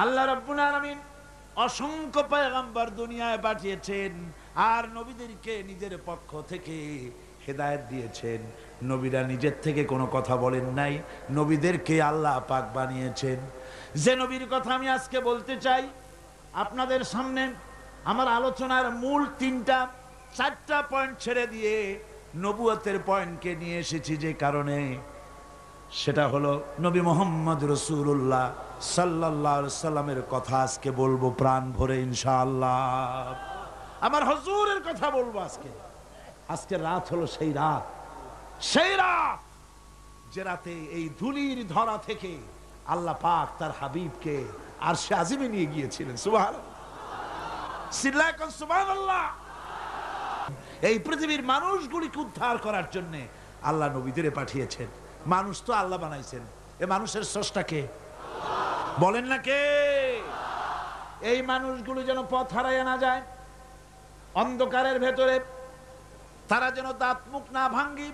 আল্লাহ রাব্বুল আলামিন অসংখ্য পয়গম্বর দুনিয়ায় পাঠিয়েছেন আর নবীদেরকে নিজের পক্ষ থেকে হেদায়েত দিয়েছেন। নবীরা নিজের থেকে কোনো কথা বলেন নাই, নবীদেরকে আল্লাহ পাক বানিয়েছেন। যে নবীর কথা আমি আজকে বলতে চাই আপনাদের সামনে, আমার আলোচনার মূল চারটা পয়েন্ট ছেড়ে দিয়ে নবুয়তের পয়েন্টকে নিয়ে এসেছি, যে কারণে সেটা হলো নবী মুহাম্মদ রাসূলুল্লাহ সাল্লাল্লাহু আলাইহি সাল্লামের কথা আজকে বলবো প্রাণ ভরে ইনশাআল্লাহ। আমার হুজুরের কথা বলবো আজকে রাত হলো সেই রাত যে রাতে এই ধুলির ধরা থেকে আল্লাহ পাক তার হাবিবকে আরশে আজিমে নিয়ে গিয়েছিলেন। সুবহানাল্লাহ। এই পৃথিবীর মানুষগুলিকে উদ্ধার করার জন্য আল্লাহ নবীদের পাঠিয়েছেন। মানুষ তো আল্লাহ বানাইছেন, এ মানুষের স্রষ্টাকে বলেন না কে? এই মানুষগুলো যেন পথ হারায় না যায়, অন্ধকারের ভেতরে তারা যেন দাঁত মুখ না ভাঙ্গি,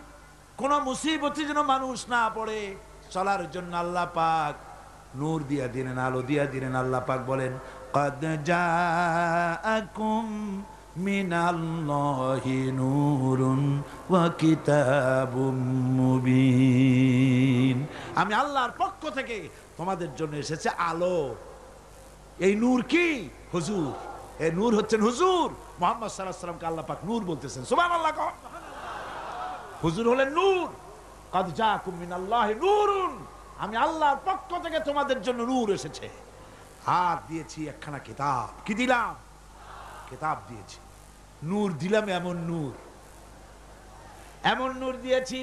কোন মুসিবতে যেন মানুষ না পড়ে, চলার জন্য আল্লাহ পাক নূর দিয়া দিলেন, আলো দিয়া দিলেন। আল্লাহ পাক বলেন, قد جاءكم من الله نور وكتاب مبين। আমি আল্লাহর পক্ষ থেকে তোমাদের জন্য এসেছে আলো। এই নূর কি? হুজুর। এই নূর হচ্ছেন হুজুর মুহাম্মদ সাল্লাল্লাহু আলাইহি ওয়াসাল্লামকে আল্লাহ পাক নূর বলতেছেন। সুবহানাল্লাহ। হুজুর হলেন নূর। قد جاءكم من الله نور। আমি আল্লাহর পক্ষ থেকে তোমাদের জন্য নূর এসেছে। আর দিয়েছি একখানা কিতাব। কি দিলাম? কিতাব দিয়েছি। নূর দিলাম, এমন নূর দিয়েছি।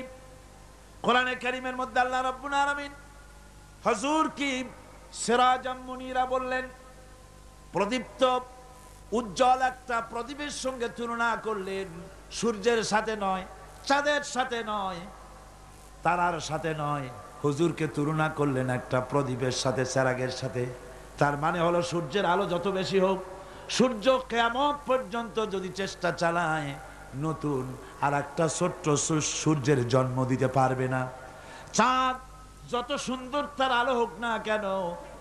কোরআনে কারীমের মধ্যে আল্লাহ রাব্বুল আলামিন হুজুর কি সিরাজাম মুনীরা বললেন। প্রদীপ্ত উজ্জ্বল একটা প্রদীপের সঙ্গে তুলনা করলেন। সূর্যের সাথে নয়, চাঁদের সাথে নয়, তারার সাথে নয়, হুজুরকে তুলনা করলেন একটা প্রদীপের সাথে, চেরাগের সাথে। তার মানে হলো সূর্যের আলো যত বেশি হোক, সূর্য কিয়ামত পর্যন্ত যদি চেষ্টা চালায় নতুন আর একটা ছোট্ট সূর্যের জন্ম দিতে পারবে না। চাঁদ যত সুন্দর তার আলো হোক না কেন,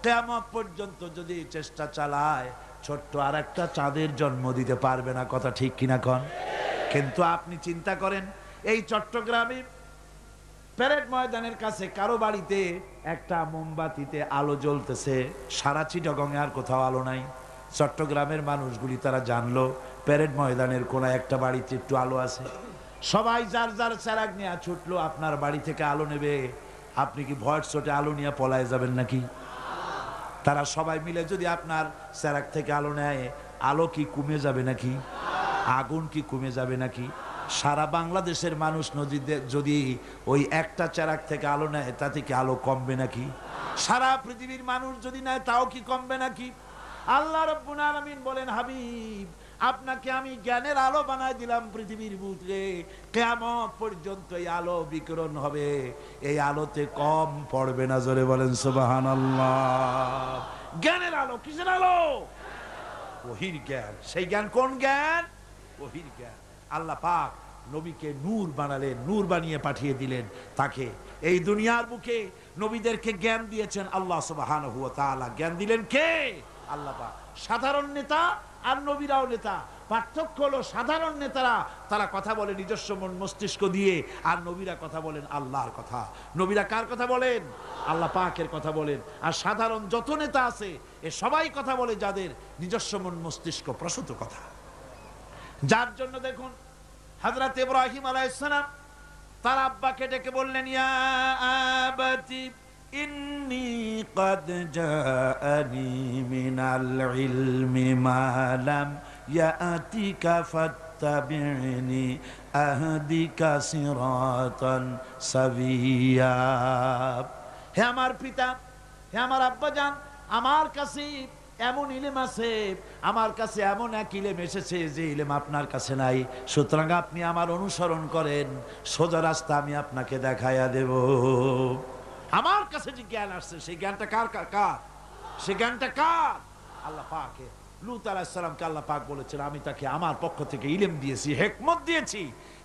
কিয়ামত পর্যন্ত যদি চেষ্টা চালায় ছোট্ট আর একটা চাঁদের জন্ম দিতে পারবে না। কথা ঠিক কিনা কন? কিন্তু আপনি চিন্তা করেন, এই চট্টগ্রামে প্যারেড ময়দানের কাছে কারো বাড়িতে একটা মোমবাতিতে আলো জ্বলতেছে, সারা চিটাগংয়ে আর কোথাও আলো নাই। চট্টগ্রামের মানুষগুলি তারা জানলো প্যারেড ময়দানের কোন একটা বাড়িতে একটু আলো আছে। সবাই যার যার চেরাগ নিয়ে ছুটলো আপনার বাড়ি থেকে আলো নেবে। আপনি কি ভয়ের চোটে আলো নিয়ে পলায় যাবেন নাকি? তারা সবাই মিলে যদি আপনার চেরাগ থেকে আলো নেয়, আলো কি কমে যাবে নাকি? আগুন কি কমে যাবে নাকি? সারা বাংলাদেশের মানুষ যদি ওই একটা চেরাগ থেকে আলো নেয়, তাতে কি আলো কমবে নাকি? সারা পৃথিবীর মানুষ যদি নেয়, তাও কি কমবে নাকি? আল্লাহ রাব্বুল আলামিন বলেন, হাবিব আপনাকে আমি জ্ঞানের আলো বানাই দিলাম পৃথিবীর বুকে। কিয়ামত পর্যন্ত এই আলো বিকিরণ হবে, এই আলোতে কম পড়বে না। জোরে বলেন সুবহানাল্লাহ। জ্ঞানের আলো। কিসের আলো? ওহীর জ্ঞান। সেই জ্ঞান কোন জ্ঞান? ওহীর জ্ঞান। আল্লাহ পাক নবীকে নূর বানালেন, নূর বানিয়ে পাঠিয়ে দিলেন তাকে। এই দুনিয়ার বুকে নবীদেরকে জ্ঞান দিয়েছেন আল্লাহ সুবহানাহু ওয়া তাআলা। জ্ঞান দিলেন কে? আল্লাহ পাক। সাধারণ নেতা আর নবীরাও নেতা। পার্থক্য হলো সাধারণ নেতারা তারা কথা বলে নিজস্ব মন মস্তিষ্ক দিয়ে, আর নবীরা কথা বলেন আল্লাহর কথা। নবীরা কার কথা বলেন? আল্লাহ পাকের কথা বলেন। আর সাধারণ যত নেতা আছে এ সবাই কথা বলে যাদের নিজস্ব মন মস্তিষ্ক প্রসূত কথা। যার জন্য দেখুন হযরত ইব্রাহিম আলাইহিস সালাম তার আব্বাকে ডেকে বললেন, ইয়া আবাতি ইন্নী ক্বাদ জাআনি মিনাল ইলমি মা লাম ইয়াতিকা ফাত্তাবি'নি আহদিকা সিরাতান সাবিয়্যা। হে আমার পিতা, হে আমার আব্বাজান, আমার কাছে এমন ইলম আছে, আমার কাছে এমন এক ইলম এসেছে যে ইলম আপনার কাছে নাই। সুতরাং আপনি আমার অনুসরণ করেন, সোজা রাস্তা আমি আপনাকে দেখাইয়া দেব। আমার কাছে যে জ্ঞান আসছে সেই জ্ঞানটা কার? সেই জ্ঞানটা কার? আল্লাহ পাকের। লূত আলাইহিস সালামকে আল্লাহ পাক বলেছেন, আমি তাকে আমার পক্ষ থেকে ইলম দিয়েছি, হিকমত দিয়েছি।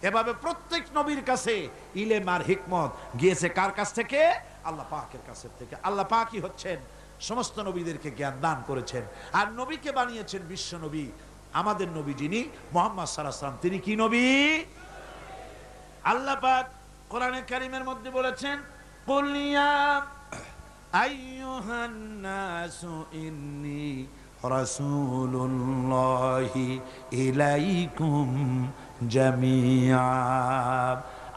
এভাবে প্রত্যেক নবীর কাছে ইলম আর হিকমত গিয়েছে কার কাছ থেকে? আল্লাহ পাকের কাছ থেকে। আল্লাহ পাকই হচ্ছেন সমস্ত নবীদেরকে জ্ঞান দান করেছেন। আর নবীকে বানিয়েছেন বিশ্ব নবী। আমাদের নবী যিনি মুহাম্মদ সাল্লাল্লাহু আলাইহি ওয়াসাল্লাম, তিনি কি নবী? আল্লাহ পাক কোরআনে কারীমের মধ্যে বলেছেন, কুল ইয়া আইয়ুহান নাসু ইন্নী রাসূলুল্লাহি ইলাইকুম জামিআ।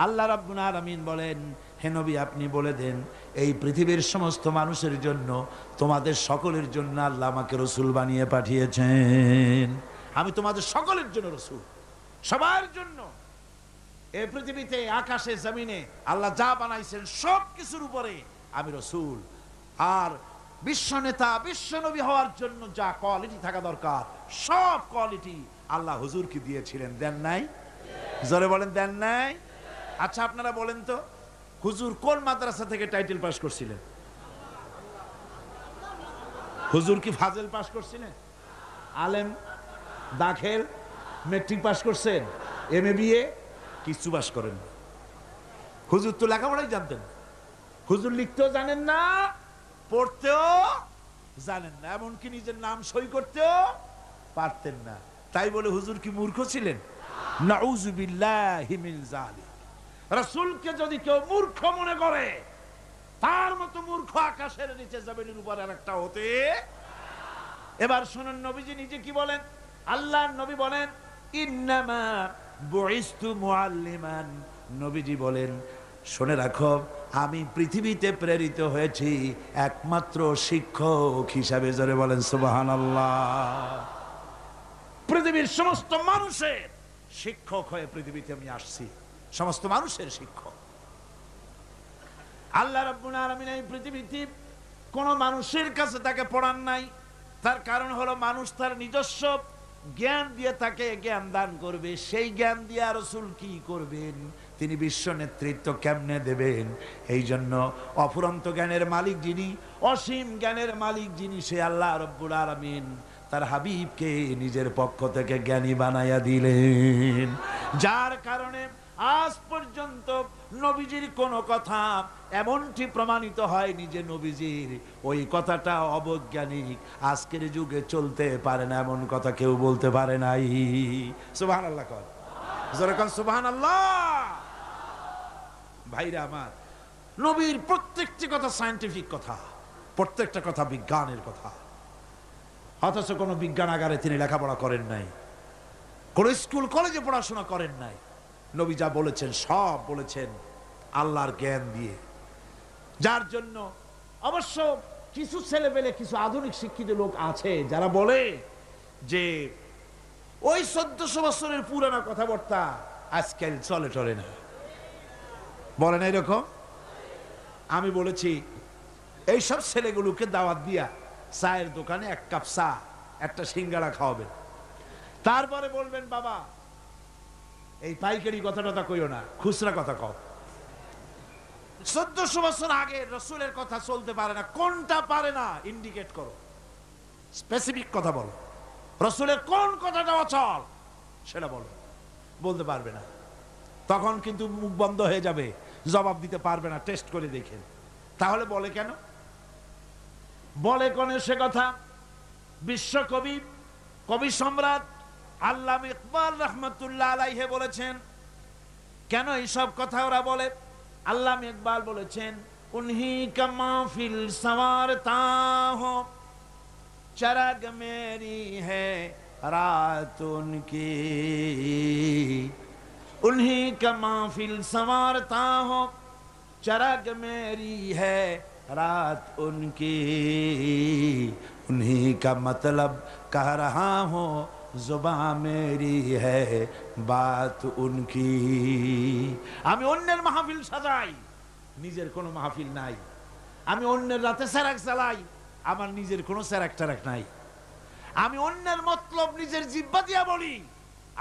আল্লাহ রাব্বুল আলামিন বলেন, হে নবী আপনি বলে দেন এই পৃথিবীর সমস্ত মানুষের জন্য, তোমাদের সকলের জন্য আল্লাহ আমাকে রসুল বানিয়ে পাঠিয়েছেন। আমি তোমাদের সকলের জন্য রসুল, সবার জন্য। এই পৃথিবীতে আকাশে জমিনে আল্লাহ যা বানাইছেন সব কিছুর উপরে আমি রসুল। আর বিশ্ব নেতা বিশ্ব নবী হওয়ার জন্য যা কোয়ালিটি থাকা দরকার সব কোয়ালিটি আল্লাহ হুজুরকে দিয়েছিলেন, দেন নাই? জোরে বলেন, দেন নাই? আচ্ছা আপনারা বলেন তো, হুজুর কোন মাদ্রাসা থেকে টাইটেল পাস করছিলেন? হুজুর কি ফাজেল পাস করছিলেন? আলেম, দাখিল, মেট্রিক পাস করছেন? এমএ বিএ কিছু পাস করেন? হুজুর তো লেখাপড়াই জানতেন। হুজুর লিখতেও জানেন না, পড়তেও জানেন না, এমনকি নিজের নাম সই করতেও পারতেন না। তাই বলে হুজুর কি মূর্খ ছিলেন? নাউযুবিল্লাহি মিন যালিক। রাসূলকে যদি কেউ মূর্খ মনে করে, তার মতো মূর্খ আকাশের নিচে জমিনের উপর আরেকটা হতে। এবার শুনুন নবীজি নিজে কি বলেন। আল্লাহর নবী বলেন, ইন্নামা বুইসতু মুআল্লিমান। নবীজি বলেন, শুনে রাখো আমি পৃথিবীতে প্রেরিত হয়েছি একমাত্র শিক্ষক হিসাবে। জোরে বলেন সুবহানাল্লাহ। পৃথিবীর সমস্ত মানুষের শিক্ষক হয়ে পৃথিবীতে আমি আসছি, সমস্ত মানুষের শিক্ষক। আল্লাহ রাব্বুল আলামিন এই পৃথিবীতে কোন মানুষের কাছে তাকে পড়ান নাই। তার কারণ হলো মানুষ তার নিজস্ব জ্ঞান দিয়ে তাকে জ্ঞান দান করবে। সেই জ্ঞান দিয়ে রাসূল কি করবেন? তিনি বিশ্ব নেতৃত্ব কেমনে দেবেন? এই জন্য অফুরন্ত জ্ঞানের মালিক যিনি, অসীম জ্ঞানের মালিক যিনি, সে আল্লাহ রাব্বুল আলামিন তার হাবিবকে নিজের পক্ষ থেকে জ্ঞানী বানাইয়া দিলেন। যার কারণে আজ পর্যন্ত নবীজির কোন কথা এমনটি প্রমাণিত হয়নি যে নবীজির ওই কথাটা অবৈজ্ঞানিক, আজকের যুগে চলতে পারে না, এমন কথা কেউ বলতে পারে নাই। সুবহানাল্লাহ কর, জোরে কর সুবহানাল্লাহ। ভাইরা আমার, নবীর প্রত্যেকটি কথা সায়েন্টিফিক কথা, প্রত্যেকটা কথা বিজ্ঞানের কথা। অথচ কোনো বিজ্ঞানাগারে তিনি লেখাপড়া করেন নাই, কোন স্কুল কলেজে পড়াশোনা করেন নাই। নবী যা বলেছেন সব বলেছেন আল্লাহর জ্ঞান দিয়ে। যার জন্য অবশ্য কিছু ছেলেপেলে, কিছু আধুনিক শিক্ষিত লোক আছে যারা বলে যে ওই 1400 বছরের পুরানা কথাবার্তা আজকাল চলে টলে না, বলে না এরকম। আমি বলেছি এইসব ছেলেগুলোকে দাওয়াত দিয়া চায়ের দোকানে এক কাপ চা, একটা সিঙ্গাড়া খাওয়াবেন, তারপরে বলবেন বাবা এই পাইকারি কথাটা কইও না, খুচরা কথা কও। 1400 বছর আগে রসুলের কথা চলতে পারে না, কোনটা পারে না ইন্ডিকেট করো, স্পেসিফিক কথা বলো। রসুলের কোন কথাটা অচল সেটা বলো। বলতে পারবে না, তখন কিন্তু মুখ বন্ধ হয়ে যাবে, জবাব দিতে পারবে না, টেস্ট করে দেখেন। তাহলে বলে কেন? বলে কোন সে কথা? বিশ্বকবি, কবি সম্রাট আল্লামা ইকবাল রাহমাতুল্লাহ আলাইহি বলেছেন কেন এইসব কথা ওরা বলে। আল্লামা ইকবাল বলেছেন, উনহি কা মাহফিল সওয়ারতা হো চরাগ মেরি है रात उनकी, उन्हीं का महफिल संवारता हो चराग मेरी है रात उनकी, उन्हीं का मतलब कह रहा हूँ जुबां मेरी है बात उनकी। আমি অন্যের মাহফিল সাজাই, নিজের কোনো মাহফিল নাই। আমি অন্যের রাতে সেরাক চালাই, আমার নিজের কোনো সেরাক টেরাক নাই। আমি অন্যের মতলব নিজের জিহ্বা দিয়া বলি,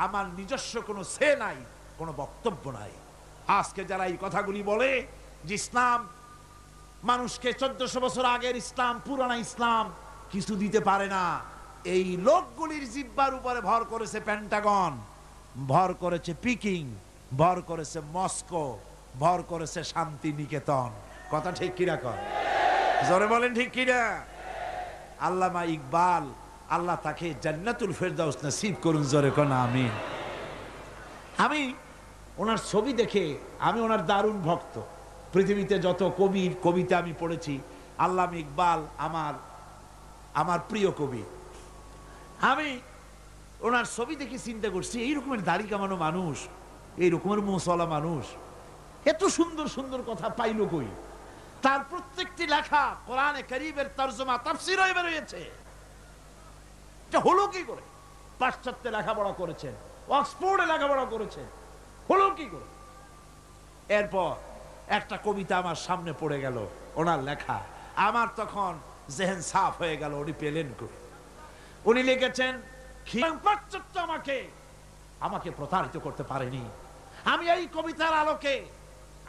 আমার নিজস্ব কোনো সে নাই, কোনো বক্তব্য নাই। আজকে যারা এই কথাগুলি বলে যে ইসলাম মানুষকে 1400 বছর আগের ইসলাম, পুরানা ইসলাম কিছু দিতে পারে না, এই লোকগুলির জিহ্বার উপরে ভর করেছে পেন্টাগন, ভর করেছে পিকিং, ভর করেছে মস্কো, ভর করেছে শান্তি নিকেতন। কথা ঠিক কিনা কর, জোরে বলেন ঠিক কিনা? আল্লামা ইকবাল, আল্লাহ তাকে জান্নাতুল ফেরদাউস নসিব করুন, জোরে কোন আমিন। আমি ওনার ছবি দেখে, আমি ওনার দারুণ ভক্ত। পৃথিবীতে যত কবির কবিতা আমি পড়েছি, আল্লামা ইকবাল আমার প্রিয় কবি। আমি ওনার ছবি দেখে চিন্তা করছি, এই রকমের দাড়ি কামানো মানুষ, এই রকমের মুসলা মানুষ এত সুন্দর সুন্দর কথা পাইল কই? তার প্রত্যেকটি লেখা কোরআনে কারীমের তরজমা তাফসীর হয়ে বের হয়েছে। এটা হলো কি করে? পাশ্চাত্যে লেখাপড়া করেছেন, অক্সফোর্ডে লেখাপড়া করেছেন, হলো কি করে? এরপর একটা কবিতা আমার সামনে পড়ে গেল, ওনার লেখা। আমার তখন জেহেন সাফ হয়ে গেল, উনি পেলেন কই? উনি লিখেছেন, পাশ্চাত্য আমাকে প্রতারিত করতে পারেনি। আমি এই কবিতার আলোকে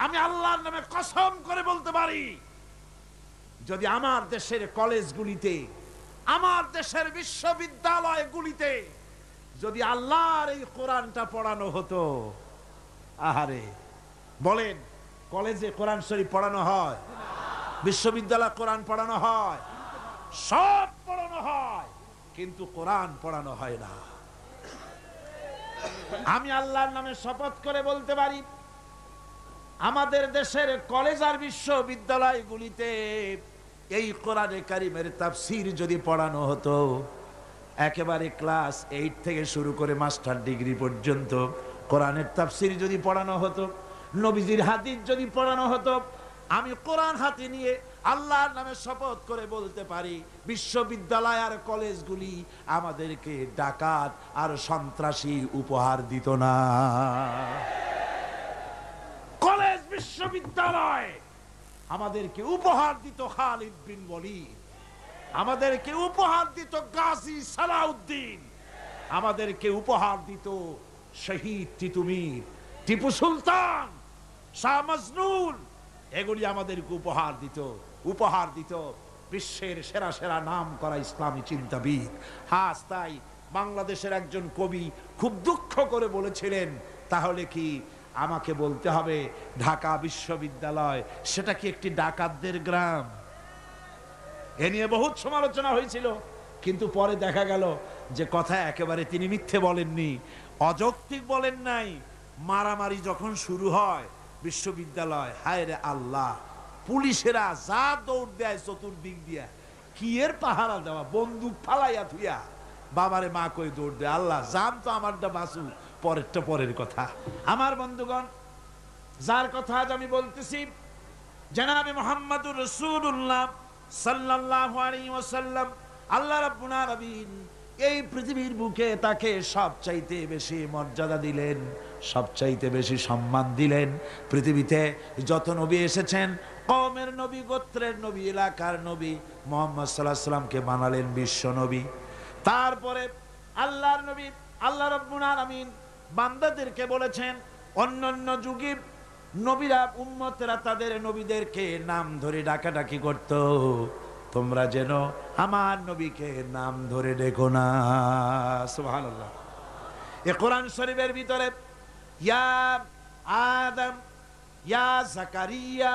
আমি আল্লাহর নামে কসম করে বলতে পারি, যদি আমার দেশের কলেজগুলিতে, আমার দেশের বিশ্ববিদ্যালয়গুলিতে যদি আল্লাহর এই কোরআনটা পড়ানো হতো, আহারে, বলেন কলেজে কোরআন শরীফ পড়ানো হয়? বিশ্ববিদ্যালয়ে কোরআন পড়ানো হয়? সব পড়ানো হয়, কিন্তু কোরআন পড়ানো হয় না। আমি আল্লাহর নামে শপথ করে বলতে পারি, আমাদের দেশের কলেজ আর বিশ্ববিদ্যালয়গুলিতে এই কোরআনে কারীমের তাফসীর যদি পড়ানো হতো, একেবারে ক্লাস 8 থেকে শুরু করে মাস্টার ডিগ্রি পর্যন্ত কোরআনের তাফসীর যদি পড়ানো হতো, নবীজির হাদিস যদি পড়ানো হতো, আমি কোরআন হাতে নিয়ে আল্লাহর নামে শপথ করে বলতে পারি, বিশ্ববিদ্যালয় আর কলেজগুলি আমাদেরকে ডাকাত আর সন্ত্রাসী উপহার দিত না। কলেজ বিশ্ববিদ্যালয় আমাদেরকে উপহার দিত খালিদ বিন ওয়ালিদ, আমাদেরকে উপহার দিত গাজী সালাউদ্দিন, আমাদেরকে উপহার দিত শহীদ তিতুমীর, টিপু সুলতান, শাহ মজনুন। এগুলি আমাদেরকে উপহার দিত বিশ্বের সেরা সেরা নাম করা ইসলামী চিন্তাবিদ। হ্যাঁ, তাই বাংলাদেশের একজন কবি খুব দুঃখ করে বলেছিলেন, তাহলে কি আমাকে বলতে হবে ঢাকা বিশ্ববিদ্যালয় সেটা কি একটি ডাকাতদের গ্রাম? এ নিয়ে বহুত সমালোচনা হয়েছিল, কিন্তু পরে দেখা গেল যে কথা একেবারে তিনি মিথ্যে বলেননি, অযৌক্তিক বলেন নাই। মারামারি যখন শুরু হয় বিশ্ববিদ্যালয়, হায় রে আল্লাহ, পুলিশেরা যা দৌড় দেয় চতুর্দিক দিয়া, কি এর পাহারা দেওয়া, বন্দুক ফালাইয়া থুইয়া বাবারে মা কই দৌড় দেয়। আল্লাহ জান তো আমারটা বাঁচু, পরেরটা পরের কথা। আমার বন্ধুগণ, যার কথা আজ আমি বলতেছি, জনাবে মুহাম্মদুর রাসূলুল্লাহ সাল্লাল্লাহু আলাইহি ওয়াসাল্লাম, আল্লাহ রাব্বুল আলামিন এই পৃথিবীর বুকে তাকে সবচাইতে বেশি মর্যাদা দিলেন, সবচাইতে বেশি সম্মান দিলেন। পৃথিবীতে যত নবী এসেছেন, কওমের নবী, গোত্রের নবী, এলাকার নবী, মুহাম্মদ সাল্লাল্লাহু আলাইহি ওয়াসাল্লামকে বানালেন বিশ্ব নবী। তারপরে আল্লাহর নবী, আল্লাহ রাব্বুল আলামিন বান্দাদেরকে বলেছেন, অন্যান্য যুগে নবীরা, উম্মতেরা তাদের নবীদেরকে নাম ধরে ডাকাডাকি করত, তোমরা যেন আমার নবীকে নাম ধরে ডেকো না। সুবহানাল্লাহ। এই কোরআন শরীফের ভিতরে ইয়া আদম, ইয়া জাকারিয়া,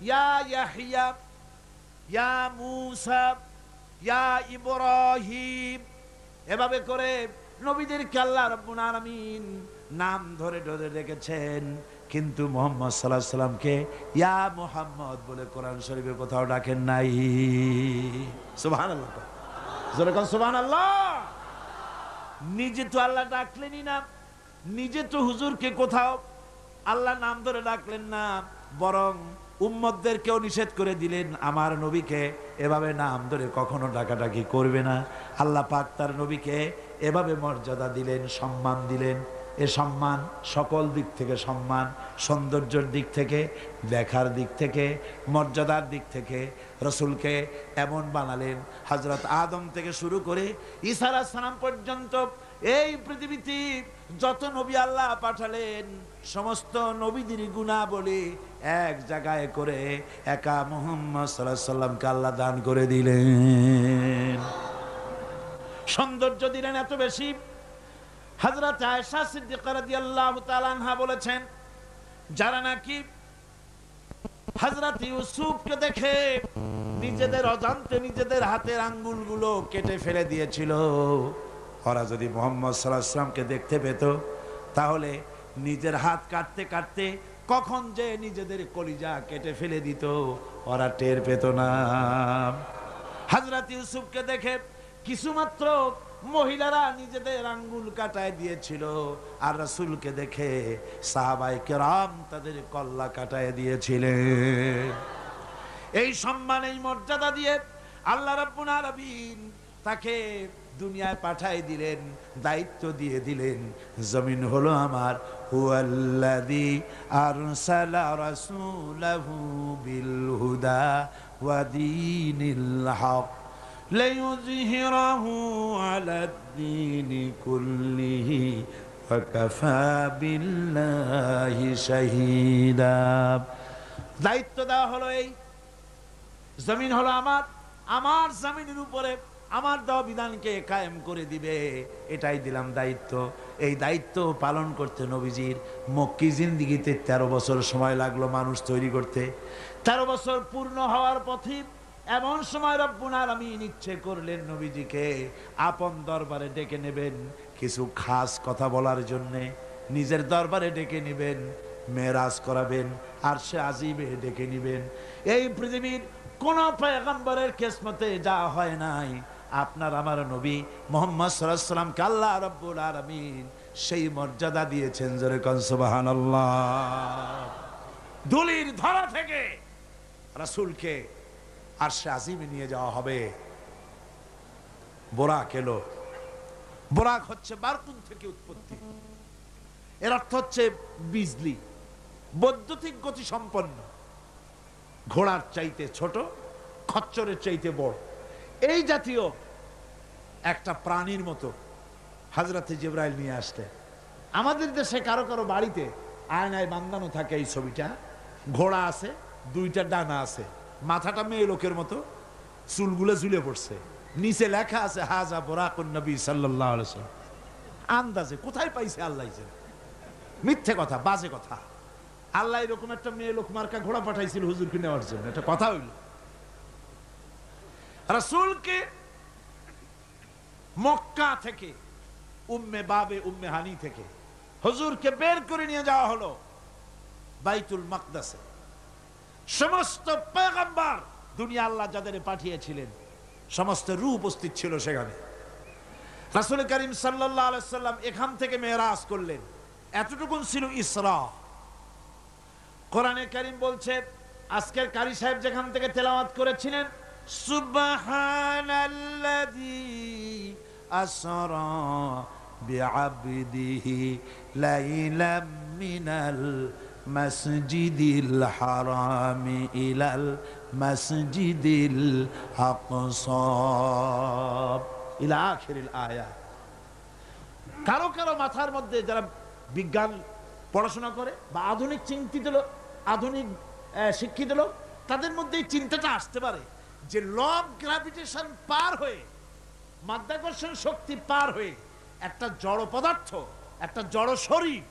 ইয়া ইয়াহইয়া, ইয়া মূসা, ইয়া ইব্রাহিম, এভাবে করে নবীদেরকে আল্লাহ রাব্বুল আলামিন নাম ধরে ধরে রেখেছেন, কিন্তু মুহাম্মদ সাল্লাল্লাহু আলাইহি সাল্লামকে ইয়া মুহাম্মদ বলে কোরআন শরীফে কোথাও ডাকেন নাই। সুবহানাল্লাহ, জোরে কোন সুবহানাল্লাহ। নিজে তো আল্লাহ ডাকলেনই না, নিজে তো হুজুরকে কোথাও আল্লাহ নাম ধরে ডাকলেন না, বরং উম্মতদেরকেও নিষেধ করে দিলেন, আমার নবীকে এভাবে নাম ধরে কখনো ডাকাডাকি করবে না। আল্লাহ পাক তার নবীকে এভাবে মর্যাদা দিলেন, সম্মান দিলেন। এ সম্মান সকল দিক থেকে সম্মান, সৌন্দর্যের দিক থেকে, দেখার দিক থেকে, মর্যাদার দিক থেকে রসুলকে এমন বানালেন, হযরত আদম থেকে শুরু করে ঈসা আলাইহিস সালাম পর্যন্ত এই পৃথিবীতে যত নবী আল্লাহ পাঠালেন, সমস্ত নবীদের গুণাবলী এক জায়গায় করে একা মুহাম্মদ সাল্লাল্লাহু আলাইহি সাল্লামকে আল্লাহ দান করে দিলেন। সৌন্দর্য দিলেন এত বেশি, হযরত আয়েশা সিদ্দিকা রাদিয়াল্লাহু তাআলা আনহা বলেছেন, যারা নাকি হযরত ইউসুফকে দেখে নিজেদের অজান্তে নিজেদের হাতের আঙ্গুলগুলো কেটে ফেলে দিয়েছিল। ওরা যদি মুহাম্মদ সাল্লাল্লাহু আলাইহি ওয়াসাল্লামকে দেখতে পেত, তাহলে নিজের হাত কাটতে কাটতে কখন যে নিজেদের কলিজা কেটে ফেলে দিত ওরা টের পেত না। হযরত ইউসুফকে দেখে কিছুমাত্র মহিলারা নিজেদের আঙ্গুল কাটায় দিয়েছিল, আর রাসূলকে দেখে সাহাবায়ে কেরাম তাদের কল্লা কাটায় দিয়েছিলেন। এই সম্মান, এই মর্যাদা দিয়ে আল্লাহ রাব্বুল আলামিন তাকে দুনিয়ায় পাঠাই দিলেন, দায়িত্ব দিয়ে দিলেন, জমিন হলো আমার। হুয়াল্লাযী আরসালা রাসূলাহু বিল হুদা ওয়া দীনিল হক লিইয়ুযহিরাহু আলাদ-দীনি কুল্লিহি ওয়া কাফা বিল্লাহি শাহীদা। দায়িত্ব দেওয়া হলো, এই জমিন হলো আমার, আমার জমিনের উপরে আমার দেওয়া বিধানকে কায়েম করে দিবে, এটাই দিলাম দায়িত্ব। এই দায়িত্ব পালন করতে নবীজির মক্কি জিন্দেগিতে 13 বছর সময় লাগলো মানুষ তৈরি করতে। 13 বছর পূর্ণ হওয়ার পথে এমন সময় রব্বুল আলামিন ইচ্ছে করলেন নবীজিকে আপন দরবারে ডেকে নেবেন, কিছু খাস কথা বলার জন্যে নিজের দরবারে ডেকে নেবেন, মেরাজ করাবেন, আরশে আজিমে ডেকে নেবেন। এই পৃথিবীর কোন পয়গম্বরের কিসমতে যা হয় নাই, আপনার আমার নবী মুহাম্মদ সাল্লাল্লাহু আলাইহি ওয়াসাল্লামকে আল্লাহ রাব্বুল আলামিন সেই মর্যাদা দিয়েছেন। জোরে কোন সুবহানাল্লাহ। ধুলির ধরা থেকে রাসূলকে আরশে আজিমে নিয়ে যাওয়া হবে। বোরাক এলো। বোরাক হচ্ছে বারকুন থেকে উৎপত্তি। এর অর্থ হচ্ছে বিজলি, বৈদ্যুতিক গতি সম্পন্ন, ঘোড়ার চাইতে ছোট, খচ্চরের চাইতে বড়, এই জাতীয় একটা প্রাণীর মতো হযরত জিবরাইল নিয়ে আসলে। আমাদের দেশে কারো কারো বাড়িতে আয়নায় বাঁধানো থাকে এই ছবিটা। ঘোড়া আছে, 2টা ডানা আছে, মাথাটা মেয়ে লোকের মতো, চুলগুলো ঝুলে পড়ছে, নিচে লেখা আছে হাজা বুরাকুন নবী সাল্লাল্লাহু আলাইহি ওয়াসাল্লাম। আন্দাজে কোথায় পাইছে আল্লাহ জানে, মিথ্যে কথা, বাজে কথা। আল্লাহ এরকম একটা মেয়ে লোক মার্কা ঘোড়া পাঠাইছিল হুজুরকে নেওয়ার জন্য, এটা কথা হইল। রাসূলকে মক্কা থেকে, উম্মে বাবে উম্মে হানি থেকে হুজুরকে বের করে নিয়ে যাওয়া হলো বাইতুল মাকদাসে। সমস্ত পয়গম্বর দুনিয়া আল্লাহ যাদের পাঠিয়েছিলেন সমস্ত রূহ উপস্থিত ছিল সেখানে। রাসূল করিম সাল্লাল্লাহু আলাইহি সাল্লাম এখান থেকে মেরাজ করলেন। এতটুকুন ছিল ইসরা। কোরআনে কারীম বলছে, আজকের কারি সাহেব যেখান থেকে তেলাওয়াত করেছিলেন, সুবহানাল্লাযী আসরা বিআবদিহি লাইলাম মিনাল মাসজিদিল হারামি ইলাল মাসজিদিল আকসা ইলা আখিরিল আয়াত। কারো কারো মাথার মধ্যে যারা বিজ্ঞান পড়াশোনা করে বা আধুনিক চিন্তিত লোক, আধুনিক শিক্ষিত লোক, তাদের মধ্যে এই চিন্তাটা আসতে পারে যে ল অফ গ্র্যাভিটেশন পার হয়ে, মাধ্যাকর্ষণ শক্তি পার হয়ে একটা জড় পদার্থ, একটা জড় শরীর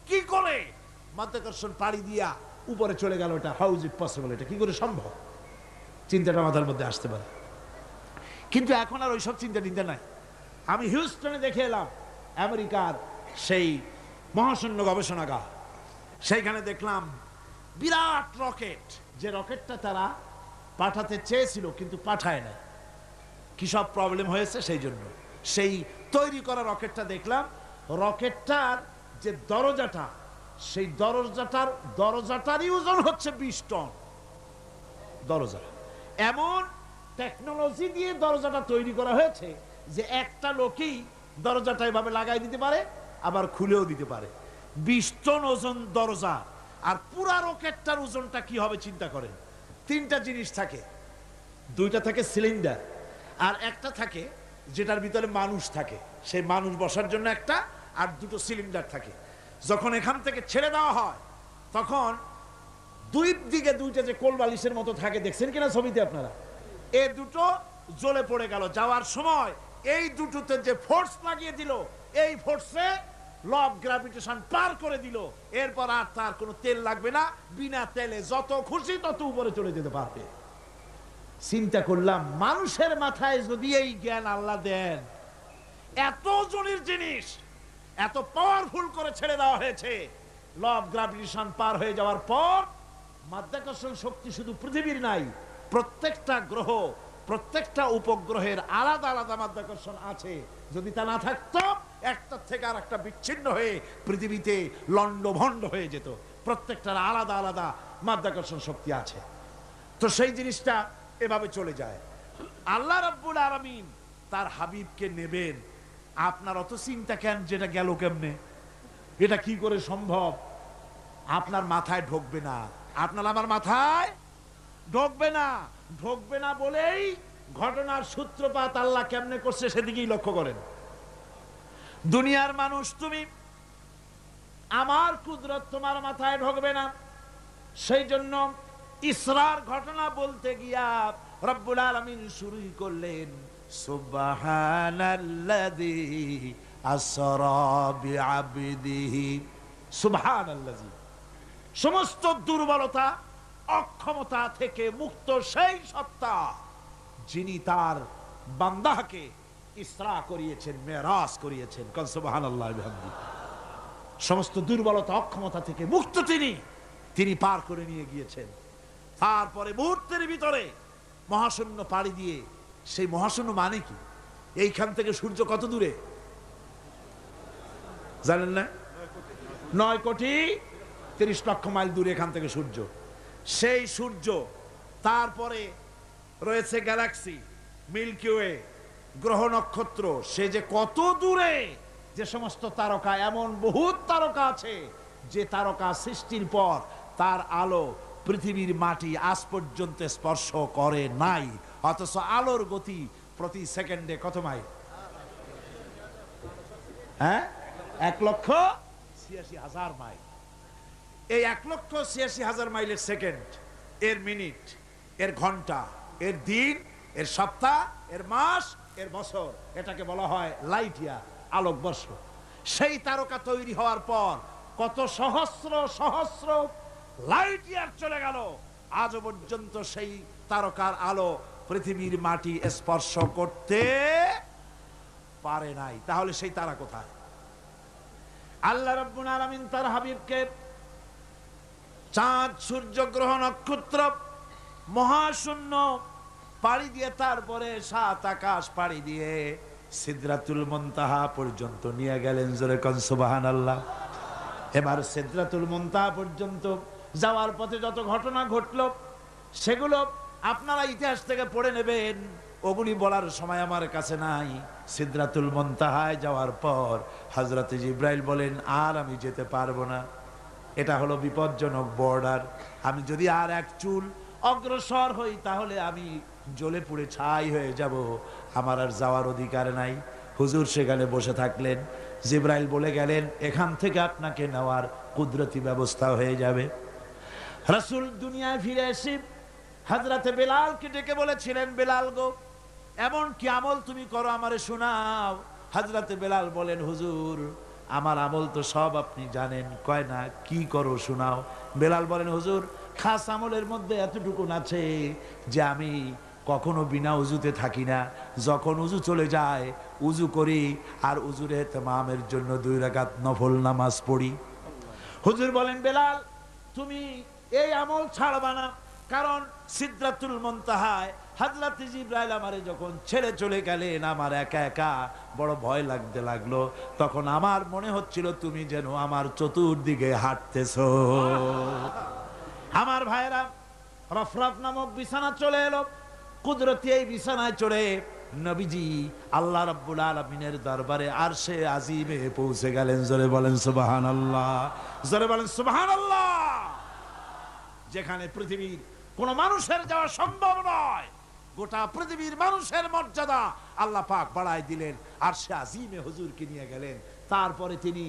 কি করে মাধ্যাকর্ষণ পাড়ি দিয়া উপরে চলে গেল, এটা হাউ ইজ ইট পসিবল, এটা কি করে সম্ভব? চিন্তাটা মাথার মধ্যে আসতে পারে। কিন্তু এখন আর ওইসব চিন্তা নাই। আমি হিউস্টনে দেখে এলাম আমেরিকার সেই মহাশূন্য গবেষণাগার, সেইখানে দেখলাম বিরাট রকেট, যে রকেটটা তারা পাঠাতে চেয়েছিল কিন্তু পাঠায় না। কি সব প্রবলেম হয়েছে সেই জন্য সেই তৈরি করা রকেটটা দেখলাম, রকেটটার যে দরজাটা, সেই দরজাটারই ওজন হচ্ছে 20 টন। দরজা এমন টেকনোলজি দিয়ে দরজাটা তৈরি করা হয়েছে যে একটা লোকই দরজাটা এভাবে লাগাই দিতে পারে, আবার খুলেও দিতে পারে। 20 টন ওজন দরজা। আর পুরা রকেটটার ওজনটা কি হবে চিন্তা করেন। 3টা জিনিস থাকে, 2টা থাকে সিলিন্ডার, আর একটা থাকে যেটার ভিতরে মানুষ থাকে, সেই মানুষ বসার জন্য একটা, আর 2টো সিলিন্ডার থাকে। যখন এখান থেকে ছেড়ে দেওয়া হয় তখন দুই দিকে 2টা যে কোল বালিশের মতো থাকে, দেখছেন কিনা ছবিতে আপনারা, এই 2টো জ্বলে পড়ে গেল। যাওয়ার সময় এই 2টোতে যে ফোর্স লাগিয়ে দিল, এই ফোর্সে ল অফ গ্র্যাভিটেশন পার করে দিল। এরপর আর তার কোনো তেল লাগবে না, বিনা তেলে যত খুশি তত উপরে চলে যেতে পারবে। চিন্তা করলাম মানুষের মাথায় যদি এই জ্ঞান আল্লাহ দেন, এত জনের জিনিস এত পাওয়ারফুল করে ছেড়ে দেওয়া হয়েছে, ল অফ গ্রাভিটেশন পার হয়ে যাওয়ার পর মাধ্যাকর্ষণ শক্তি শুধু পৃথিবীর নাই, প্রত্যেকটা গ্রহ প্রত্যেকটা উপগ্রহের আলাদা আলাদা মাধ্যাকর্ষণ আছে। যদি তা না থাকতো একটার থেকে আর একটা বিচ্ছিন্ন হয়ে পৃথিবীতে লন্ডভন্ড হয়ে যেত। প্রত্যেকটার আলাদা আলাদা মাধ্যাকর্ষণ শক্তি আছে। তো সেই জিনিসটা এভাবে চলে যায়। আল্লাহ রাব্বুল আলামিন তার হাবিবকে নেবেন, আপনার অত চিন্তা কেন? যেটা গেল কেমনে, এটা কি করে সম্ভব? আপনার মাথায় ঢোকবে না, আপনার আমার মাথায় ঢোকবে না। ঢোকবে না বলেই ঘটনার সূত্রপাত আল্লাহ কেমনে করছে সেদিকেই লক্ষ্য করেন। দুনিয়ার মানুষ, তুমি আমার কুদরত তোমার মাথায় ঢোকবে না। সেই জন্য ইসরার ঘটনা বলতে গিয়া রব্বুল আলামিন শুরুই করলেন সুবহানাল্লাযী আসরা বিআবদিহি। সুবহানাল্লাযী, সমস্ত দুর্বলতা অক্ষমতা থেকে মুক্ত সেই সত্তা যিনি তার বান্দাকে ইসরা করিয়েছেন, মেরাজ করিয়েছেন। কাল সুবহানাল্লাহ বিহামদিহি। সমস্ত দুর্বলতা অক্ষমতা থেকে মুক্ত তিনি পার করে নিয়ে গিয়েছেন। তারপরে মুহূর্তের ভিতরে মহাশূন্য পাড়ি দিয়ে, সেই মহাশূন্য মানে কি? এইখান থেকে সূর্য কত দূরে জানেন না? 9,30,00,000 মাইল দূরে এখান থেকে সূর্য। সেই সূর্য, তারপরে রয়েছে গ্যালাক্সি, মিল্কি ওয়ে, গ্রহ নক্ষত্র, সে যে কত দূরে, যে সমস্ত তারকা, এমন বহুত তারকা আছে যে তারকা সৃষ্টির পর তার আলো পৃথিবীর মাটি আজ পর্যন্ত স্পর্শ করে নাই, অথচ আলোর গতি প্রতি সেকেন্ডে কত মাইল? 1,86,000 মাইল। এই 1,86,000 মাইলের সেকেন্ড, এর মিনিট, এর ঘন্টা, এর দিন, এর সপ্তাহ, এর মাস, এর বছর, এটাকে বলা হয় লাইট ইয়ার, আলোকবর্ষ। সেই তারকা তৈরি হওয়ার পর কত সহস্র সহস্র লাইট ইয়ার চলে গেল, আজ পর্যন্ত সেই তারকার আলো পৃথিবীর মাটি স্পর্শ করতে পারে নাই। তাহলে সেই তারা কোথায়? আল্লাহ রাব্বুল আলামিন তার হাবিবকে চাঁদ, সূর্য, গ্রহ, নক্ষত্র, মহাশূন্য পাড়ি দিয়ে, তারপরে 7 আকাশ পাড়ি দিয়ে সিদরাতুল মুনতাহা পর্যন্ত নিয়ে গেলেন। জোরে কোন সুবহানাল্লাহ। এবার সিদরাতুল মুনতাহা পর্যন্ত যাওয়ার পথে যত ঘটনা ঘটলো সেগুলো আপনারা ইতিহাস থেকে পড়ে নেবেন, ওগুলি বলার সময় আমার কাছে নাই। সিদরাতুল মুনতাহায় যাওয়ার পর হযরত জিবরাইল বলেন, আর আমি যেতে পারবো না, এটা হলো বিপজ্জনক বর্ডার। আমি যদি আর এক চুল অগ্রসর হই তাহলে আমি জ্বলে পুড়ে ছাই হয়ে যাব, আমার আর যাওয়ার অধিকার নাই। হুজুর সেখানে বসে থাকলেন। জিবরাইল বলে গেলেন, এখান থেকে আপনাকে নেওয়ার কুদরতি ব্যবস্থা হয়ে যাবে। রাসূল দুনিয়ায় ফিরে এসে হযরতে বেলালকে ডেকে বলেছিলেন, বেলাল গো, এমন কি আমল তুমি করো আমারে শোনাও। হযরতে বেলাল বলেন, হুজুর আমার আমল তো সব আপনি জানেন। কয় না, কি করো শোনাও। বেলাল বলেন, হুজুর খাস আমলের মধ্যে এতটুকু আছে যে আমি কখনো বিনা উজুতে থাকি না, যখন উজু চলে যায় উজু করি, আর উজুর ইহতিমামের জন্য 2 রাকাত নফল নামাজ পড়ি। হুজুর বলেন, বেলাল তুমি এই আমল ছাড়বা না, কারণ সিদরাতুল মুনতাহায় হযরত জিবরাইল আমারে যখন ছেড়ে চলে গেলেন, আমার একা একা বড় ভয় লাগতে লাগলো। তখন আমার মনে হচ্ছিল তুমি যেন আমার চতুর্দিকে হাঁটতেছো। আমার ভাইরা, রফরফ নামক বিছানা চলে এলো। কুদরতি এই বিছানায় চড়ে নবীজি আল্লাহ রাব্বুল আলামিনের দরবারে আরশে আজিমে পৌঁছে গেলেন। জোরে বলেন সুবহানাল্লাহ, জোরে বলেন সুবহানাল্লাহ। যেখানে পৃথিবীর কোন মানুষের যাওয়া সম্ভব নয়, গোটা পৃথিবীর মানুষের মর্যাদা আল্লাহ পাক বাড়ায় দিলেন, আরশে আজিমে হুজুরকে নিয়ে গেলেন। তারপরে তিনি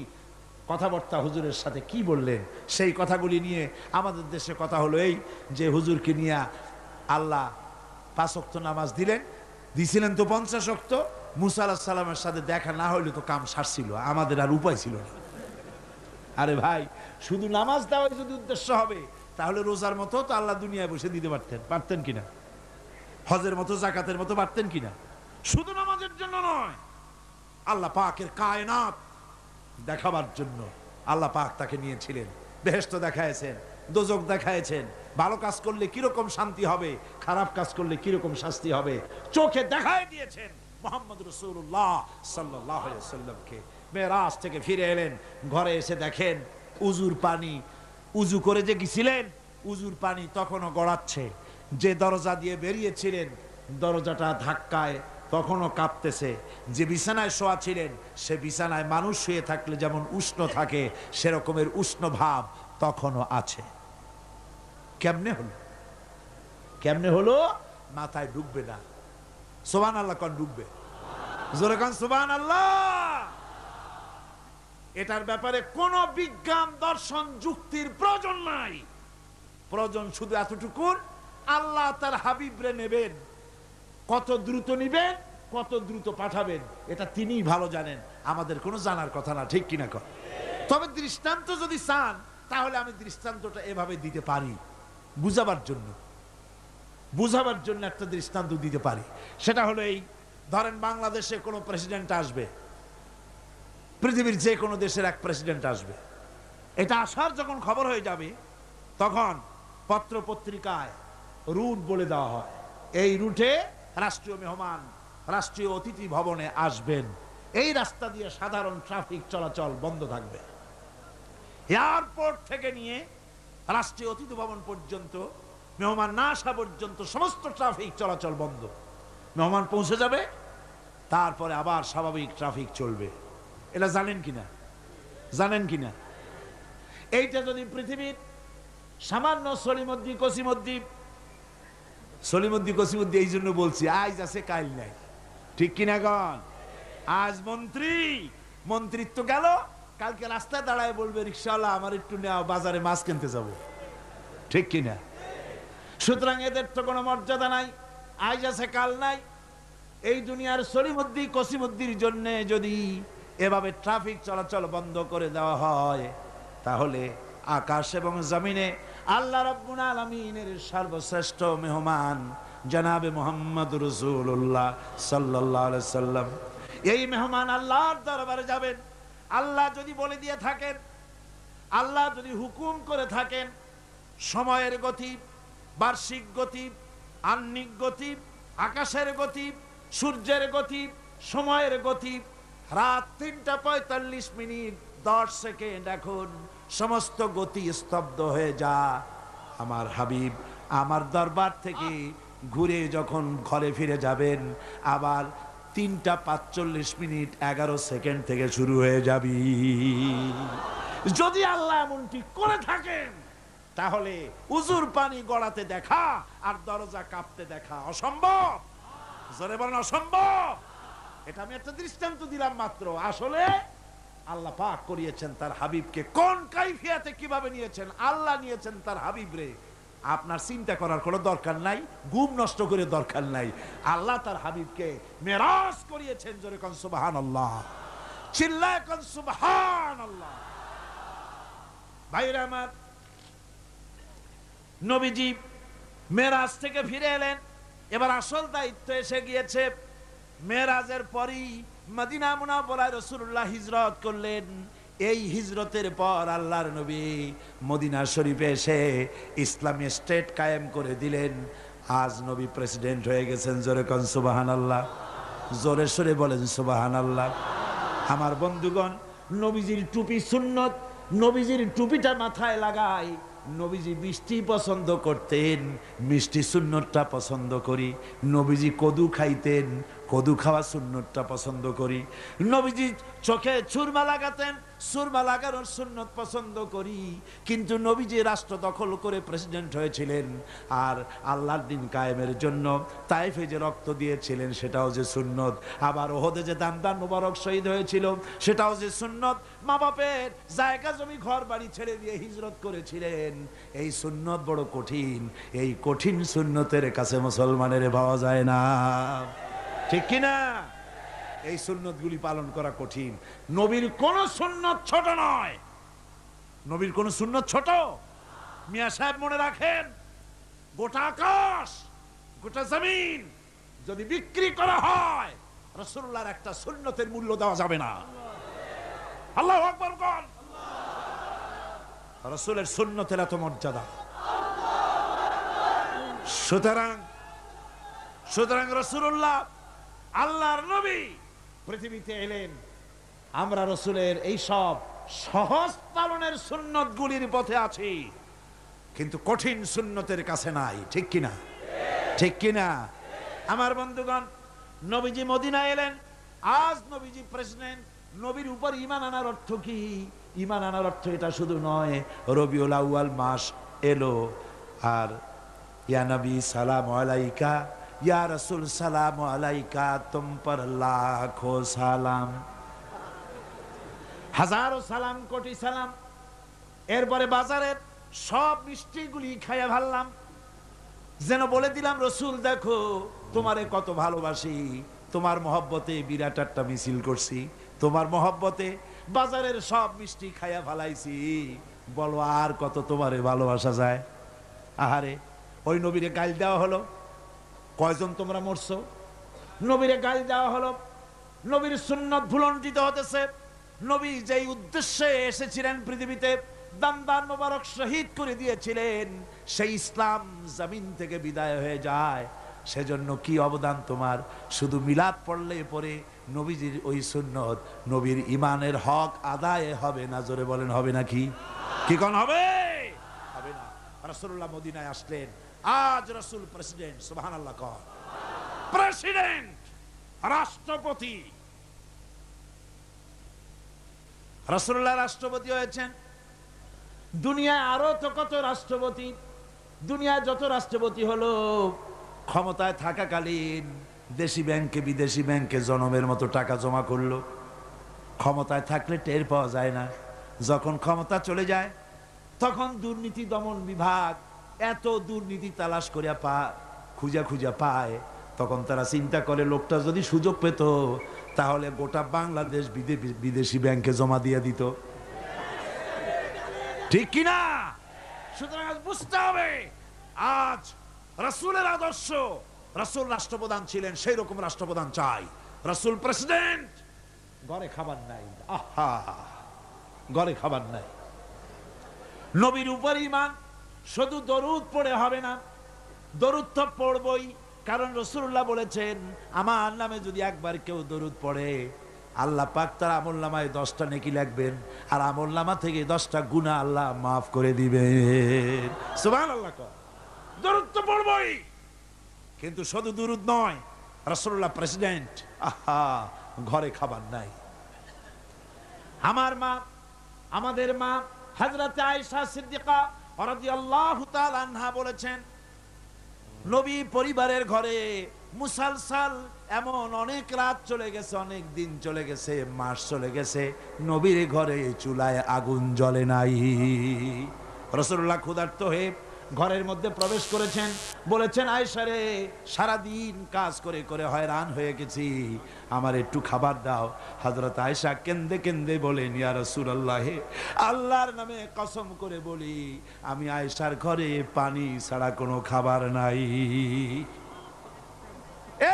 কথাবার্তা হুজুরের সাথে কি বললেন, সেই কথাগুলি নিয়ে আমাদের দেশে কথা হলো এই যে হুজুরকে নিয়ে আল্লাহ 5 ওয়াক্ত নামাজ দিছিলেন তো 50 ওয়াক্ত। মুসা আলাইহিস সালামের সাথে দেখা না হইলে তো কাম সারছিল, আমাদের আর উপায় ছিল না। আরে ভাই, শুধু নামাজ দেওয়াই যদি উদ্দেশ্য হবে তাহলে রোজার মতো তো আল্লাহ দুনিয়ায় বসে দিতে পারতেন কিনা? হজের মতো জাকাতের মতো বাড়তেন কিনা? শুধু নামাজের জন্য নয়, আল্লাহ পাকের কায়নাত দেখাবার জন্য আল্লাহ পাক তাকে নিয়েছিলেন। বেহেশত দেখাইছেন, দোজক দেখাইছেন, ভালো কাজ করলে কিরকম শান্তি হবে, খারাপ কাজ করলে কিরকম শাস্তি হবে চোখে দেখায় দিয়েছেন মুহাম্মদ রাসূলুল্লাহ সাল্লাল্লাহু আলাইহি ওয়াসাল্লামকে। মেরাজ থেকে ফিরে এলেন, ঘরে এসে দেখেন উজুর পানি, উজু করে যে গেছিলেন উজুর পানি তখনও গড়াচ্ছে। যে দরজা দিয়ে বেরিয়েছিলেন দরজাটা ধাক্কায় তখনও কাঁপতেছে। যে বিছানায় শোয়া ছিলেন সে বিছানায় মানুষ শুয়ে থাকলে যেমন উষ্ণ থাকে সেরকমের উষ্ণ ভাব তখনও আছে। কেমনে হলো? কেমনে হলো? মাথায় ঢুকবে না। সুবহানাল্লাহ কোন ঢুকবে? জোরে কোন সুবহানাল্লাহ। এটার ব্যাপারে কোন বিজ্ঞান দর্শন যুক্তির প্রয়োজন নাই। প্রয়োজন শুধু এতটুকু, আল্লাহ তার হাবিবরে নেবেন, কত দ্রুত নিবেন, কত দ্রুত পাঠাবেন এটা তিনিই ভালো জানেন, আমাদের কোনো জানার কথা না। ঠিক কিনা কর? তবে দৃষ্টান্ত যদি চান তাহলে আমি দৃষ্টান্তটা এভাবে দিতে পারি, বুঝাবার জন্য একটা দৃষ্টান্ত দিতে পারি। সেটা হলো এই, ধরেন বাংলাদেশে কোনো প্রেসিডেন্ট আসবে, পৃথিবীর যে কোনো দেশের এক প্রেসিডেন্ট আসবে। এটা আসার যখন খবর হয়ে যাবে তখন পত্র পত্রিকায় রুট বলে দেওয়া হয়, এই রুটে রাষ্ট্রীয় মেহমান রাষ্ট্রীয় অতিথি ভবনে আসবেন, এই রাস্তা দিয়ে সাধারণ ট্রাফিক চলাচল বন্ধ থাকবে। এয়ারপোর্ট থেকে নিয়ে রাষ্ট্রীয় অতিথি ভবন পর্যন্ত মেহমান না আসা পর্যন্ত সমস্ত ট্রাফিক চলাচল বন্ধ। মেহমান পৌঁছে যাবে, তারপরে আবার স্বাভাবিক ট্রাফিক চলবে। এটা জানেন কিনা? জানেন কিনা? এইটা যদি পৃথিবীর সামান্য সলিমদ্দি কসিমদ্দি, এই জন্য বলছি আজ আছে কাল নাই। ঠিক কিনা গণ? আজ মন্ত্রিত্ব গেল, কালকে রাস্তায় দাঁড়ায় বলবে রিকশাওয়ালা আমার একটু নেওয়া, বাজারে মাছ কিনতে যাব। ঠিক কিনা? সুতরাং এদের তো কোনো মর্যাদা নাই, আজ আছে কাল নাই। এই দুনিয়ার সলিমদ্দি কসিমদ্দির জন্য যদি এভাবে ট্রাফিক চলাচল বন্ধ করে দেওয়া হয় তাহলে আকাশ এবং জমিনে আল্লাহ রাব্বুল আলামিনের সর্বশ্রেষ্ঠ মেহমান জনাবে মুহাম্মদ রাসূলুল্লাহ সাল্লাল্লাহু আলাইহি সাল্লাম, এই মেহমান আল্লাহর দরবারে যাবেন। আল্লাহ যদি বলে দিয়ে থাকেন, আল্লাহ যদি হুকুম করে থাকেন, সময়ের গতি, বার্ষিক গতি, আহ্নিক গতি, আকাশের গতি, সূর্যের গতি, সময়ের গতি, রাত ৩:৪৫ 10 সেকেন্ড, এখন সমস্ত গতি স্তব্ধ হয়ে যা। আমার হাবিব আমার দরবার থেকে ঘুরে যখন ঘরে ফিরে যাবেন আবার ৩:৪৫ 11 সেকেন্ড থেকে শুরু হয়ে যাবি। যদি আল্লাহ এমনটি করে থাকেন তাহলে উজুর পানি গড়াতে দেখা আর দরজা কাঁপতে দেখা অসম্ভব। জোরে বলেন অসম্ভব। এটা আমি একটা দৃষ্টান্ত দিলাম মাত্র। আসলে আল্লাহ পাক করিয়েছেন তার হাবিবকে, কোন কাইফিয়াতে কিভাবে নিয়েছেন আল্লাহ নিয়েছেন তার হাবিবরে। আপনার চিন্তা করার কোনো দরকার নাই, ঘুম নষ্ট করে দরকার নাই। আল্লাহ তার হাবিবকে মেরাজ করিয়েছেন। জোরে কোন সুবহানাল্লাহ, চিল্লায় কোন সুবহানাল্লাহ। ভাইরা আমার, নবীজি মেরাজ থেকে ফিরে এলেন, এবার আসল দায়িত্ব এসে গিয়েছে। মেরাজের পরই মদিনা মুনাওয়ারায় রাসূলুল্লাহ হিজরত করলেন। এই হিজরতের পর আল্লাহর নবী মদিনা শরীফে এসে ইসলামী স্টেট কায়েম করে দিলেন। আজ নবী প্রেসিডেন্ট হয়ে গেছেন। জোরে কোন সুবহানাল্লাহ, জোরে সরে বলেন সুবহানাল্লাহ। আমার বন্ধুগণ, নবীজির টুপি সুন্নত, নবীজির টুপিটা মাথায় লাগায়। নবীজি মিষ্টি পছন্দ করতেন, মিষ্টি সুন্নতটা পছন্দ করি। নবীজি কদু খাইতেন, কদু খাওয়া সুন্নতটা পছন্দ করি। নবীজি চোখে সুরমা লাগাতেন, সুরমা লাগানোর সুন্নত পছন্দ করি। কিন্তু নবীজি রাষ্ট্র দখল করে প্রেসিডেন্ট হয়েছিলেন আর আল্লাহর দ্বীন কায়েমের জন্য তায়েফে যে রক্ত দিয়েছিলেন সেটাও যে সুন্নত। আবার ওহদে যে দামদার মুবারক শহীদ হয়েছিল সেটাও যে সুন্নত। মা বাপের জায়গা জমি ঘর বাড়ি ছেড়ে দিয়ে হিজরত করেছিলেন। এই সুন্নত বড় কঠিন, এই কঠিন সুন্নতের কাছে মুসলমানের পাওয়া যায় না। ঠিক কিনা? এই সুন্নতগুলি পালন করা কঠিন। নবীর কোন সুন্নত ছোট নয়, নবীর কোন সুন্নত ছোট। মিয়া সাহেব মনে রাখেন, গোটা আকাশ গোটা জমিন যদি বিক্রি করা হয়, রাসূলুল্লাহর একটা সুন্নতের মূল্য দেওয়া যাবে না। আল্লাহু আকবার বল। রাসূলের সুন্নতের এত মর্যাদা। সুতরাং রাসূলুল্লাহ আল্লাহর নবী পৃথিবীতে এলেন, আমরা রাসূলের এই সব সহজ পালনের সুন্নতগুলির পথে আছি, কিন্তু কঠিন সুন্নতের কাছে নাই। ঠিক কিনা? ঠিক কিনা? আমার বন্ধুগণ, নবীজি মদিনায় এলেন, আজ নবীজি প্রেসিডেন্ট। নবীর উপর ঈমান আনার অর্থ কি? ঈমান আনার অর্থ এটা শুধু নয় রবিউল আউয়াল মাস এলো আর ইয়া নবী সালাম আলাইকা, ইয়া রাসূল সালাম আলাইকা, তুম পর লাখো সালাম, হাজারো সালাম, কোটি সালাম। এরপরে বাজারের সব মিষ্টিগুলি খাইয়া ভাবলাম, যেন বলে দিলাম রসুল দেখো তোমারে কত ভালোবাসি, তোমার মহব্বতে বিরাট একটা মিছিল করছি, তোমার মহব্বতে বাজারের সব মিষ্টি খাইয়া ভালাইছি, বলো আর কত তোমারে ভালোবাসা যায়। আহারে, ওই নবীরে গাল দেওয়া হলো, কয়জন তোমরা মরছো? নবীরে গাল দেওয়া হলো, নবীর সুন্নত ভুলণ্ঠিত হতেছে। নবী যেই উদ্দেশ্যে এসেছিলেন পৃথিবীতে, দান মোবারক শহীদ করে দিয়েছিলেন, সেই ইসলাম জমিন থেকে বিদায় হয়ে যায়। সেজন্য কি অবদান তোমার? শুধু মিলাদ পড়লে পরে নবীজির ওই সুন্নত, নবীর ইমানের হক আদায় হবে না। জোরে বলেন হবে নাকি? কি কোন হবে? হবে না। রাসূলুল্লাহ মদিনায় আসলেন, আজ রাসূল প্রেসিডেন্ট। সুবহানাল্লাহ কর। প্রেসিডেন্ট, রাষ্ট্রপতি। রাসূলুল্লাহ রাষ্ট্রপতি হয়েছেন। দুনিয়ায় আরো তো কত রাষ্ট্রপতি, দুনিয়ায় যত রাষ্ট্রপতি হলো, ক্ষমতায় থাকাকালীন দেশি ব্যাংকে বিদেশি ব্যাংকে জনমের মতো টাকা জমা করলো। ক্ষমতায় থাকলে টের পাওয়া যায় না, যখন ক্ষমতা চলে যায় তখন দুর্নীতি দমন বিভাগ এত দুর্নীতি তালাশ করিয়া খুঁজা পায়, তখন তারা চিন্তা করে লোকটা যদি সুযোগ পেত তাহলে গোটা বাংলাদেশ বিদেশি ব্যাংকে জমা দিয়ে দিত। ঠিক কিনা? সুতরাং বুঝতে হবে, আজ রাসূলের আদর্শ, রাসূল রাষ্ট্রপ্রধান ছিলেন, সেই রকম রাষ্ট্রপ্রধান চাই। রাসূল প্রেসিডেন্ট, ঘরে খাবার নাই, আহা, ঘরে খাবার নাই। নবীর উপর ঈমান শুধু দরুদ পড়ে হবে না, দরুদ তো পড়বই, কারণ রাসূলুল্লাহ বলেছেন আমার নামে যদি একবার কেউ দরুদ পড়ে আল্লাহ পাক তার আমলনামায় 10টা নেকি লিখবেন, আর আমলনামা থেকে 10টা গুনাহ আল্লাহ মাফ করে দিবেন। সুবহানাল্লাহ। দরুদ তো পড়বই, কিন্তু শুধু দরুদ নয়, রাসূলুল্লাহ প্রেসিডেন্ট, আহা, ঘরে খাবার নাই। আমার মা, আমাদের মা হযরত আয়েশা সিদ্দিকা রাদিয়াল্লাহু তাআলা আনহা বলেছেন, নবী পরিবারের ঘরে মুসালসাল এমন অনেক রাত চলে গেছে, অনেক দিন চলে গেছে, মাস চলে গেছে, নবীর ঘরে চুলায় আগুন জ্বলে নাই। রাসূলুল্লাহ ক্ষুধার্ত হয়ে ঘরের মধ্যে প্রবেশ করেছেন, বলেছেন আয়েশা রে, সারাদিন কাজ করে করে হয়রান হয়ে গেছি, আমার একটু খাবার দাও। হযরত আয়েশা কেন্দে কেন্দে বলেন, ইয়া রাসূলুল্লাহ, আল্লাহর নামে কসম করে বলি আমি আয়েশার ঘরে পানি ছাড়া কোনো খাবার নাই।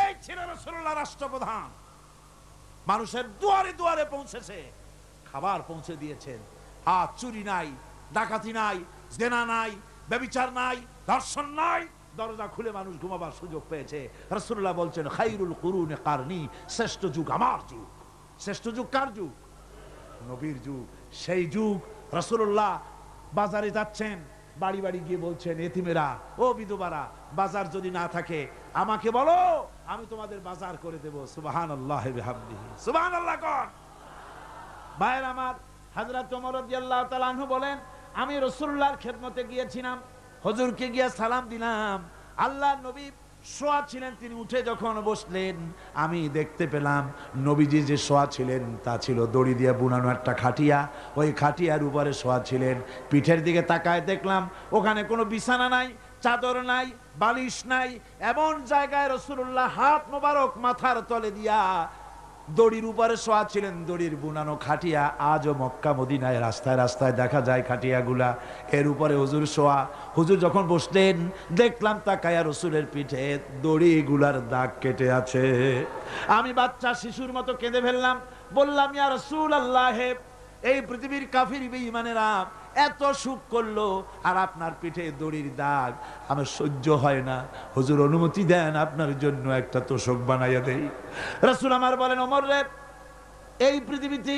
এই ছিল রাসূলুল্লাহ রাষ্ট্রপ্রধান, মানুষের দুয়ারে দুয়ারে পৌঁছেছে, খাবার পৌঁছে দিয়েছেন। আর চুরি নাই, ডাকাতি নাই, জেনা নাই, ব্যভিচার নাই, ধর্ষণ নাই, দরজা খুলে মানুষ ঘুমাবার সুযোগ পেয়েছে। রাসূলুল্লাহ বলছেন খায়রুল কুরুনি কারনি, শ্রেষ্ঠ যুগ আমার যুগ। শ্রেষ্ঠ যুগ কার যুগ? নবীর যুগ। সেই যুগ রাসূলুল্লাহ বাজারে যাচ্ছেন, বাড়ি বাড়ি গিয়ে বলছেন এতিমেরা, ও বিধবারা, বাজার যদি না থাকে আমাকে বলো, আমি তোমাদের বাজার করে দেব। সুবহানাল্লাহ বিহামদিহি, সুবহানাল্লাহ কোন। ভাইয়ের আমার, হযরত ওমর রাদিয়াল্লাহু তাআলা আনহু বলেন, আমি রাসূলুল্লাহর খেদমতে গিয়েছিলাম, হুজুরকে গিয়ে সালাম দিলাম, আল্লাহর নবী শোয়া ছিলেন, তিনি উঠে যখন বসলেন আমি দেখতে পেলাম নবীজি যে শোয়া ছিলেন তা ছিল দড়ি দিয়ে বুনানো একটা খাটিয়া, ওই খাটিয়ার উপরে শোয়া ছিলেন। পিঠের দিকে তাকায় দেখলাম ওখানে কোনো বিছানা নাই, চাদর নাই, বালিশ নাই, এমন জায়গায় রাসূলুল্লাহ হাত মোবারক মাথার তলে দিয়া দড়ির উপরে শোয়া ছিলেন, দড়ির বুনানো খাটিয়া আজও মক্কা মদিনায় রাস্তায় রাস্তায় দেখা যায় খাটিয়াগুলা। এর উপরে হুজুর শোয়া। হুজুর যখন বসলেন দেখলাম তাকায়া রসুলের পিঠে দড়িগুলার দাগ কেটে আছে। আমি বাচ্চা শিশুর মতো কেঁদে ফেললাম, বললাম ইয়া রাসূলুল্লাহ, এই পৃথিবীর কাফির বেঈমানেরা এত সুখ করলো আর আপনার পিঠে দড়ির দাগ, আমার সহ্য হয় না। হুজুর অনুমতি দেন আপনার জন্য একটা তোশক বানাইয়া দেই। রাসূল আমার বলেন, ওমর রে, এই পৃথিবীতে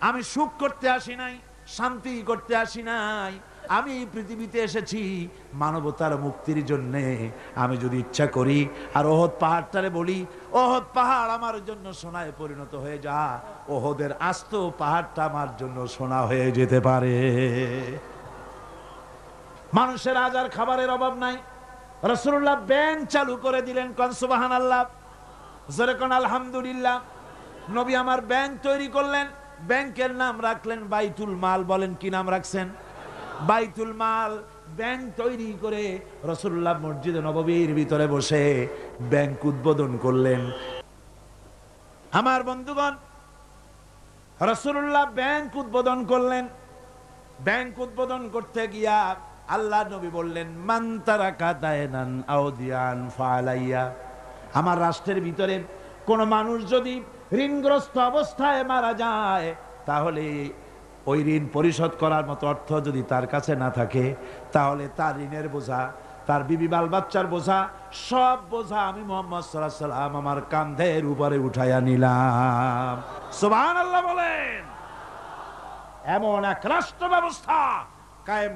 আমি সুখ করতে আসি নাই, শান্তি করতে আসি নাই, আমি এই পৃথিবীতে এসেছি মানবতার মুক্তির জন্যে। আমি যদি ইচ্ছা করি আর ওহদ পাহাড়টারে বলি, ওহদ পাহাড় আমার জন্য সোনায় পরিণত হয়ে যা, ওহদের আস্ত পাহাড়টা আমার জন্য সোনা হয়ে যেতে পারে। মানুষের আজ আর খাবারের অভাব নাই। রাসূলুল্লাহ ব্যাংক চালু করে দিলেন। কোন সুবহানাল্লাহ, জোরে কোন আলহামদুলিল্লাহ। নবী আমার ব্যাংক তৈরি করলেন, ব্যাংকের নাম রাখলেন বাইতুল মাল। বলেন কি নাম রাখছেন? বাইতুল মাল। ব্যাংক তৈরি করে রাসূলুল্লাহ মসজিদে নববীর ভিতরে বসে ব্যাংক উদ্বোধন করলেন। আমার বন্ধুগণ, রাসূলুল্লাহ ব্যাংক উদ্বোধন করলেন। ব্যাংক উদ্বোধন করতে গিয়া আল্লাহ নবী বললেন, মান তারাকা দায়নান আও দিয়ান ফালাইয়া। আমার রাষ্ট্রের ভিতরে কোন মানুষ যদি ঋণগ্রস্ত অবস্থায় মারা যায়, তাহলে ওই ঋণ পরিশোধ করার মতো অর্থ যদি তার কাছে না থাকে, তাহলে তার ঋণের বোঝা, তার বিবি বাল বাচ্চার বোঝা, সব বোঝা আমি মুহাম্মদ সাল্লাল্লাহু আলাইহি ওয়াসাল্লাম আমার কাঁধের উপরে উঠাইয়া নিলাম। সুবহানাল্লাহ বলেন। এমন এক রাষ্ট্র ব্যবস্থা কায়েম